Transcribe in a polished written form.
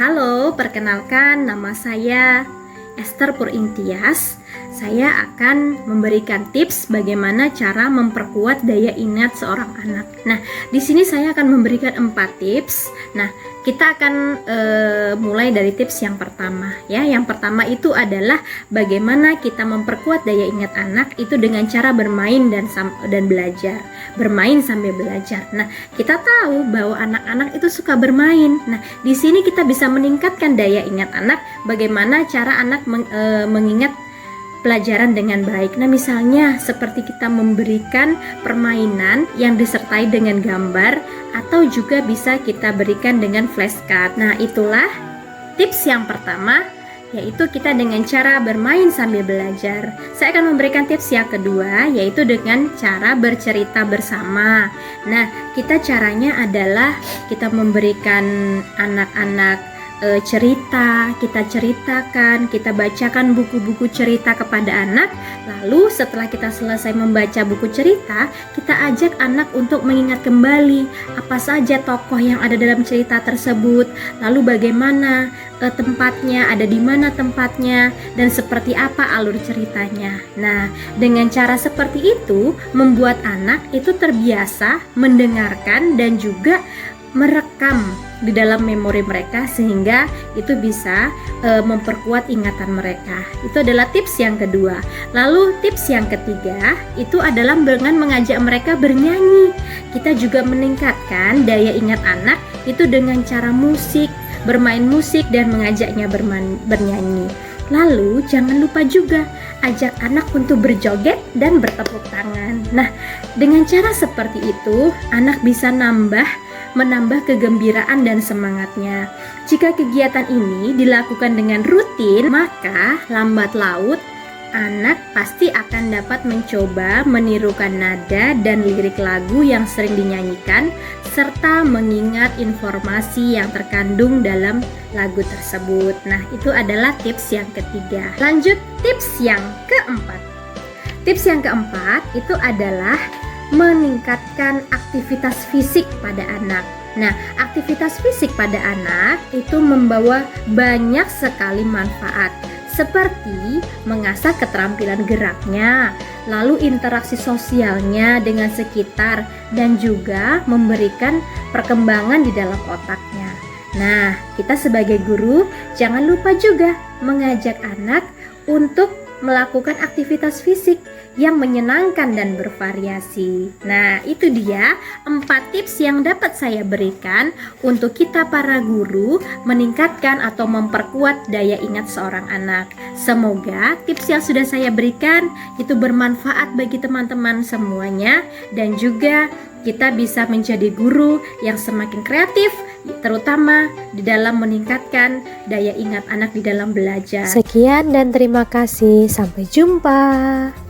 Halo, perkenalkan nama saya Esther Purintias. Saya akan memberikan tips bagaimana cara memperkuat daya ingat seorang anak. Nah, di sini saya akan memberikan 4 tips. Nah, kita akan mulai dari tips yang pertama ya. Yang pertama itu adalah bagaimana kita memperkuat daya ingat anak itu dengan cara bermain dan belajar. Bermain sambil belajar. Nah, kita tahu bahwa anak-anak itu suka bermain. Nah, di sini kita bisa meningkatkan daya ingat anak, bagaimana cara anak mengingat pelajaran dengan baik. Nah, misalnya seperti kita memberikan permainan yang disertai dengan gambar, atau juga bisa kita berikan dengan flashcard. Nah, itulah tips yang pertama, yaitu kita dengan cara bermain sambil belajar. Saya akan memberikan tips yang kedua, yaitu dengan cara bercerita bersama. Nah, kita caranya adalah kita memberikan anak-anak cerita, kita ceritakan, kita bacakan buku-buku cerita kepada anak. Lalu setelah kita selesai membaca buku cerita, kita ajak anak untuk mengingat kembali apa saja tokoh yang ada dalam cerita tersebut, lalu bagaimana tempatnya, ada di mana tempatnya, dan seperti apa alur ceritanya. Nah, dengan cara seperti itu membuat anak itu terbiasa mendengarkan dan juga merekam di dalam memori mereka, sehingga itu bisa memperkuat ingatan mereka. Itu adalah tips yang kedua. Lalu tips yang ketiga itu adalah dengan mengajak mereka bernyanyi. Kita juga meningkatkan daya ingat anak itu dengan cara musik, bermain musik dan mengajaknya bernyanyi. Lalu jangan lupa juga ajak anak untuk berjoget dan bertepuk tangan. Nah, dengan cara seperti itu anak bisa menambah kegembiraan dan semangatnya. Jika kegiatan ini dilakukan dengan rutin, maka lambat laut anak pasti akan dapat mencoba menirukan nada dan lirik lagu yang sering dinyanyikan, serta mengingat informasi yang terkandung dalam lagu tersebut. Nah, itu adalah tips yang ketiga. Lanjut tips yang keempat. Tips yang keempat itu adalah meningkatkan aktivitas fisik pada anak. Nah, aktivitas fisik pada anak itu membawa banyak sekali manfaat, seperti mengasah keterampilan geraknya, lalu interaksi sosialnya dengan sekitar, dan juga memberikan perkembangan di dalam otaknya. Nah, kita sebagai guru jangan lupa juga mengajak anak untuk melakukan aktivitas fisik yang menyenangkan dan bervariasi. Nah, itu dia 4 tips yang dapat saya berikan untuk kita para guru meningkatkan atau memperkuat daya ingat seorang anak. Semoga tips yang sudah saya berikan itu bermanfaat bagi teman-teman semuanya, dan juga kita bisa menjadi guru yang semakin kreatif, terutama di dalam meningkatkan daya ingat anak di dalam belajar. Sekian dan terima kasih. Sampai jumpa.